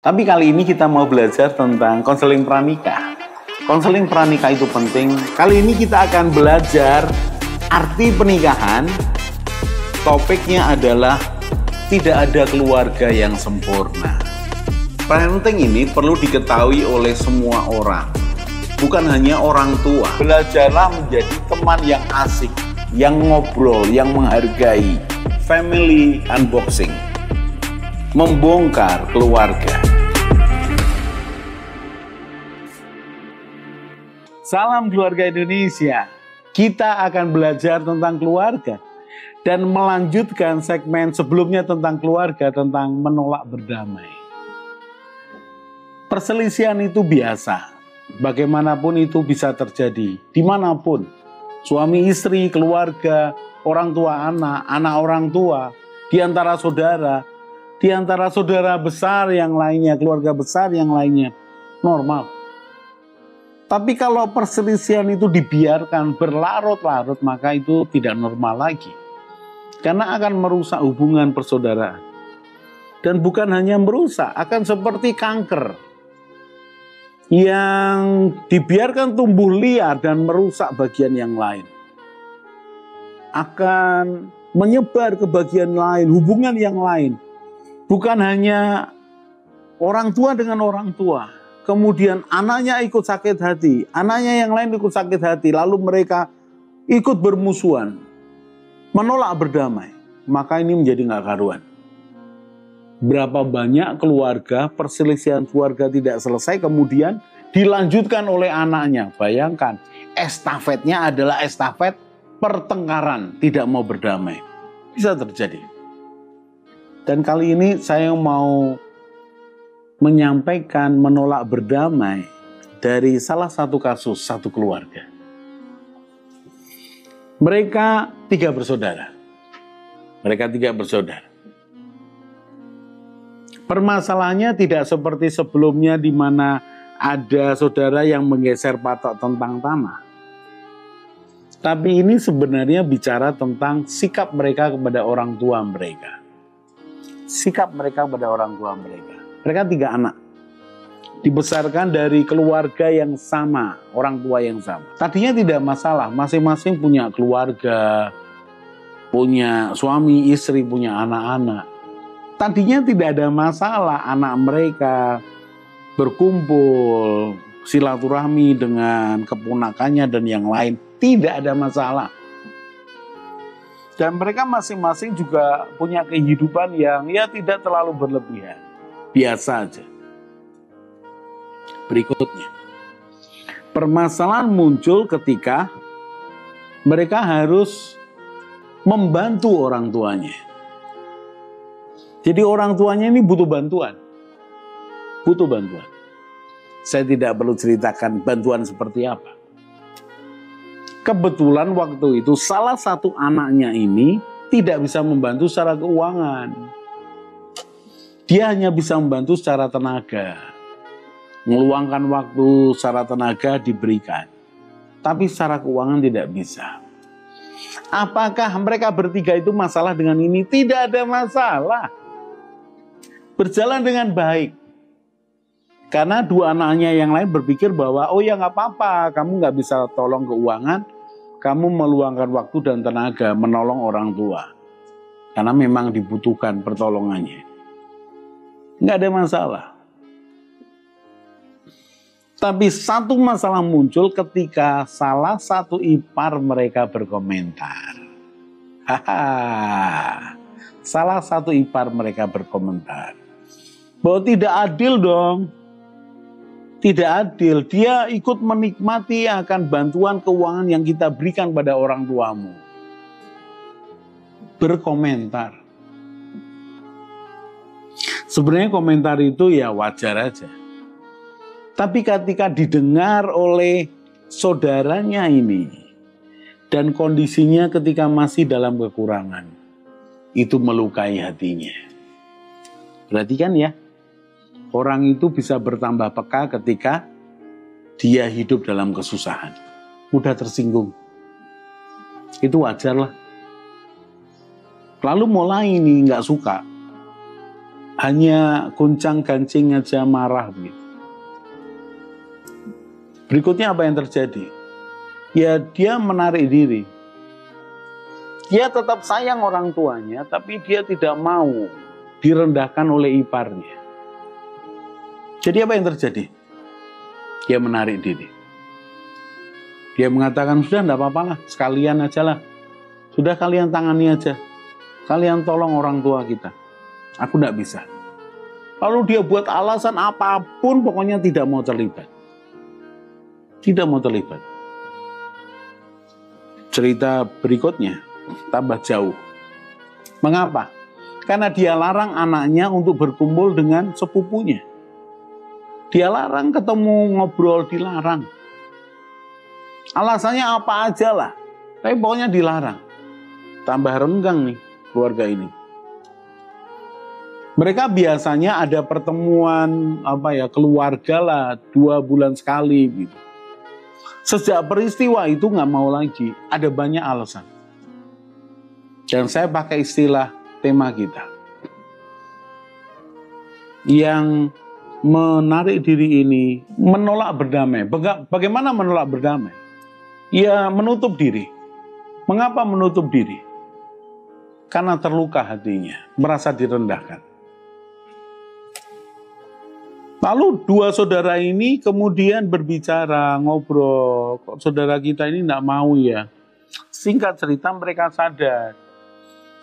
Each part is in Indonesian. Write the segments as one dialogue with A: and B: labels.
A: Tapi kali ini kita mau belajar tentang konseling pranikah. Konseling pranikah itu penting. Kali ini kita akan belajar arti pernikahan. Topiknya adalah tidak ada keluarga yang sempurna. Parenting ini perlu diketahui oleh semua orang, bukan hanya orang tua. Belajarlah menjadi teman yang asik, yang ngobrol, yang menghargai. Family unboxing, membongkar keluarga. Salam keluarga Indonesia. Kita akan belajar tentang keluarga dan melanjutkan segmen sebelumnya tentang keluarga, tentang menolak berdamai. Perselisihan itu biasa. Bagaimanapun itu bisa terjadi, dimanapun. Suami istri, keluarga, orang tua anak, anak orang tua, di antara saudara besar yang lainnya, keluarga besar yang lainnya, normal. Tapi kalau perselisihan itu dibiarkan berlarut-larut, maka itu tidak normal lagi. Karena akan merusak hubungan persaudaraan. Dan bukan hanya merusak, akan seperti kanker yang dibiarkan tumbuh liar dan merusak bagian yang lain. Akan menyebar ke bagian lain, hubungan yang lain. Bukan hanya orang tua dengan orang tua. Kemudian anaknya ikut sakit hati, anaknya yang lain ikut sakit hati, lalu mereka ikut bermusuhan, menolak berdamai. Maka ini menjadi nggak karuan. Berapa banyak keluarga, perselisihan keluarga tidak selesai, kemudian dilanjutkan oleh anaknya. Bayangkan, estafetnya adalah estafet pertengkaran, tidak mau berdamai. Bisa terjadi. Dan kali ini saya mau menyampaikan menolak berdamai dari salah satu kasus satu keluarga. Mereka tiga bersaudara. Permasalahannya tidak seperti sebelumnya di mana ada saudara yang menggeser patok tentang tanah. Tapi ini sebenarnya bicara tentang sikap mereka kepada orang tua mereka. Mereka tiga anak. Dibesarkan dari keluarga yang sama, orang tua yang sama. Tadinya tidak masalah, masing-masing punya keluarga, punya suami, istri, punya anak-anak. Tadinya tidak ada masalah, anak mereka berkumpul, silaturahmi dengan keponakannya dan yang lain. Tidak ada masalah. Dan mereka masing-masing juga punya kehidupan yang tidak terlalu berlebihan. Biasa aja. Berikutnya. Permasalahan muncul ketika mereka harus membantu orang tuanya. Jadi orang tuanya ini butuh bantuan. Saya tidak perlu ceritakan bantuan seperti apa. Kebetulan waktu itu salah satu anaknya ini tidak bisa membantu secara keuangan. Dia hanya bisa membantu secara tenaga. Meluangkan waktu secara tenaga diberikan. Tapi secara keuangan tidak bisa. Apakah mereka bertiga itu masalah dengan ini? Tidak ada masalah. Berjalan dengan baik. Karena dua anaknya yang lain berpikir bahwa nggak apa-apa, kamu nggak bisa tolong keuangan, kamu meluangkan waktu dan tenaga menolong orang tua. Karena memang dibutuhkan pertolongannya. Nggak ada masalah. Tapi satu masalah muncul ketika salah satu ipar mereka berkomentar. Salah satu ipar mereka berkomentar bahwa tidak adil dong. Tidak adil, dia ikut menikmati akan bantuan keuangan yang kita berikan pada orang tuamu. Berkomentar. Sebenarnya komentar itu wajar aja. Tapi ketika didengar oleh saudaranya ini, dan kondisinya ketika masih dalam kekurangan, itu melukai hatinya. Perhatikan ya. Orang itu bisa bertambah peka ketika dia hidup dalam kesusahan. Mudah tersinggung. Itu wajar lah. Lalu mulai ini nggak suka. hanya goncang-gancing aja marah gitu. Berikutnya apa yang terjadi? Ya dia menarik diri. Dia tetap sayang orang tuanya, tapi dia tidak mau direndahkan oleh iparnya. Jadi apa yang terjadi? Dia menarik diri. Dia mengatakan, sudah enggak apa-apalah, sekalian aja lah. Sudah kalian tangani aja. Kalian tolong orang tua kita. Aku enggak bisa. Lalu dia buat alasan apapun, pokoknya tidak mau terlibat. Tidak mau terlibat. Cerita berikutnya tambah jauh. Mengapa? Karena dia larang anaknya untuk berkumpul dengan sepupunya. Dia larang ketemu, ngobrol, dilarang. Alasannya apa aja lah, tapi pokoknya dilarang. Tambah renggang nih keluarga ini. Mereka biasanya ada pertemuan keluarga lah 2 bulan sekali gitu. Sejak peristiwa itu nggak mau lagi, ada banyak alasan. Dan saya pakai istilah tema kita. Yang menarik diri ini menolak berdamai. Bagaimana menolak berdamai? Ya menutup diri. Mengapa menutup diri? Karena terluka hatinya, merasa direndahkan. Lalu 2 saudara ini kemudian berbicara, ngobrol. Kok saudara kita ini tidak mau ya? Singkat cerita mereka sadar.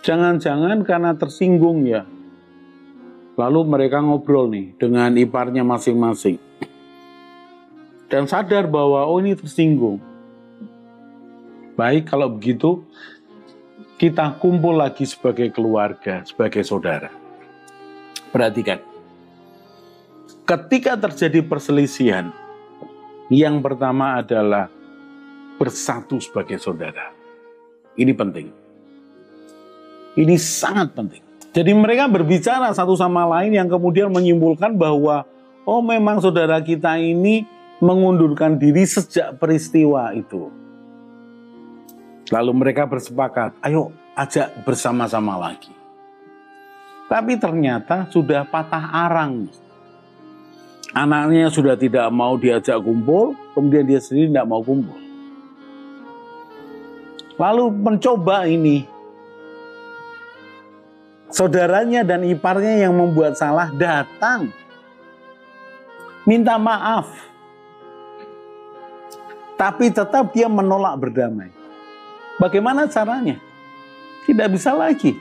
A: Jangan-jangan karena tersinggung ya. Lalu mereka ngobrol nih dengan iparnya masing-masing. Dan sadar bahwa ini tersinggung. Baik kalau begitu, kita kumpul lagi sebagai keluarga, sebagai saudara. Perhatikan. Ketika terjadi perselisihan, yang pertama adalah bersatu sebagai saudara. Ini penting. Ini sangat penting. Jadi mereka berbicara satu sama lain yang kemudian menyimpulkan bahwa memang saudara kita ini mengundurkan diri sejak peristiwa itu. Lalu mereka bersepakat, ayo ajak bersama-sama lagi. Tapi ternyata sudah patah arang. Anaknya sudah tidak mau diajak kumpul, kemudian dia sendiri tidak mau kumpul. Lalu mencoba ini. Saudaranya dan iparnya yang membuat salah datang. Minta maaf. Tapi tetap dia menolak berdamai. Bagaimana caranya? Tidak bisa lagi.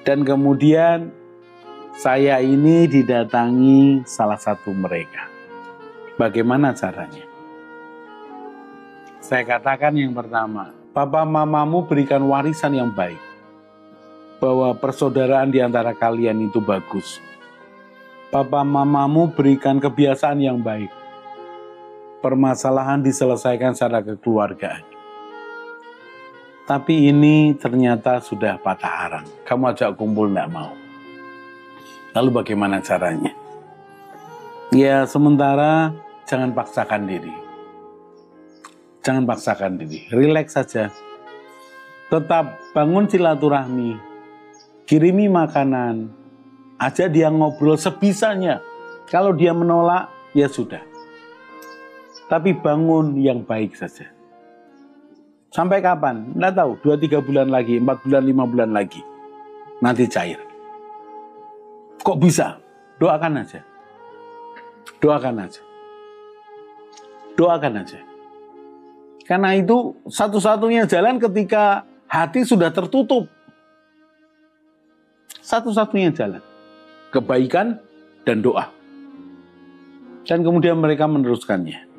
A: Dan kemudian saya ini didatangi salah satu mereka. Bagaimana caranya? Saya katakan yang pertama, papa mamamu berikan warisan yang baik. Bahwa persaudaraan di antara kalian itu bagus. Papa mamamu berikan kebiasaan yang baik. Permasalahan diselesaikan secara kekeluargaan. Tapi ini ternyata sudah patah arang. Kamu ajak kumpul tidak mau. Lalu bagaimana caranya? Ya sementara jangan paksakan diri. Jangan paksakan diri. Rileks saja. Tetap bangun silaturahmi. Kirimi makanan. Ajak dia ngobrol sebisanya. Kalau dia menolak, ya sudah. Tapi bangun yang baik saja. Sampai kapan? Nggak tahu. 2-3 bulan lagi, 4 bulan, 5 bulan lagi. Nanti cair. Kok bisa? Doakan aja. Doakan aja. Doakan aja. Karena itu satu-satunya jalan ketika hati sudah tertutup. Satu-satunya jalan. Kebaikan dan doa. Dan kemudian mereka meneruskannya.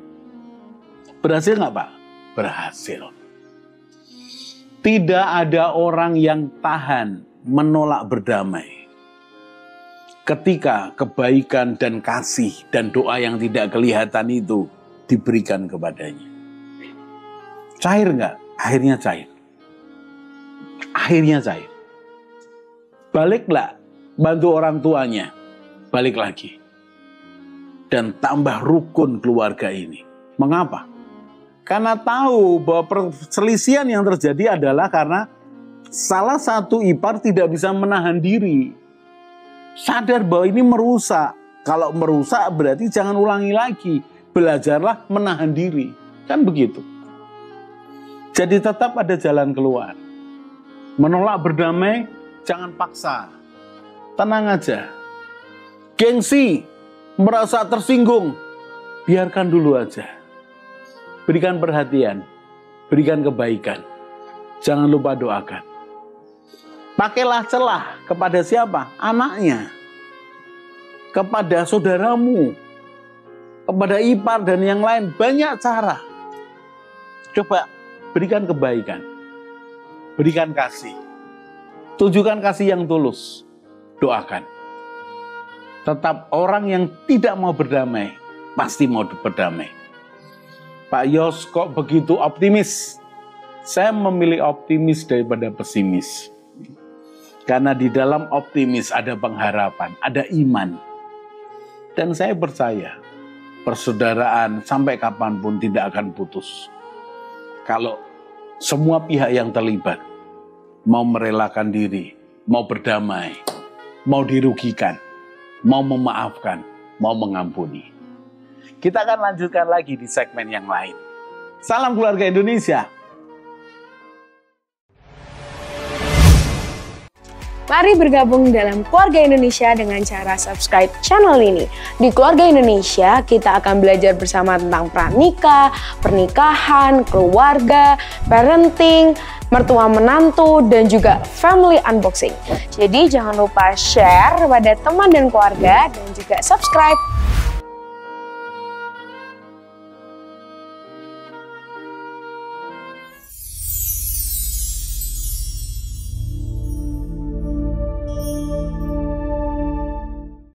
A: Berhasil nggak Pak? Berhasil. Tidak ada orang yang tahan menolak berdamai. Ketika kebaikan dan kasih dan doa yang tidak kelihatan itu diberikan kepadanya. Cair nggak? Akhirnya cair. Akhirnya cair. Baliklah, bantu orang tuanya. Balik lagi. Dan tambah rukun keluarga ini. Mengapa? Karena tahu bahwa perselisihan yang terjadi adalah karena salah satu ipar tidak bisa menahan diri. Sadar bahwa ini merusak. Kalau merusak berarti jangan ulangi lagi. Belajarlah menahan diri. Kan begitu. Jadi tetap ada jalan keluar. Menolak berdamai, jangan paksa. Tenang aja. Gengsi, merasa tersinggung, biarkan dulu aja. Berikan perhatian, berikan kebaikan. Jangan lupa doakan. Pakailah celah kepada siapa? Anaknya. Kepada saudaramu. Kepada ipar dan yang lain. Banyak cara. Coba berikan kebaikan. Berikan kasih. Tunjukkan kasih yang tulus. Doakan. Tetap orang yang tidak mau berdamai, pasti mau berdamai. Pak Yos kok begitu optimis? Saya memilih optimis daripada pesimis. Karena di dalam optimis ada pengharapan, ada iman. Dan saya percaya, persaudaraan sampai kapanpun tidak akan putus. Kalau semua pihak yang terlibat mau merelakan diri, mau berdamai, mau dirugikan, mau memaafkan, mau mengampuni. Kita akan lanjutkan lagi di segmen yang lain. Salam keluarga Indonesia.
B: Mari bergabung dalam Keluarga Indonesia dengan cara subscribe channel ini. Di Keluarga Indonesia, kita akan belajar bersama tentang pranikah, pernikahan, keluarga, parenting, mertua menantu, dan juga family unboxing. Jadi jangan lupa share kepada teman dan keluarga dan juga subscribe.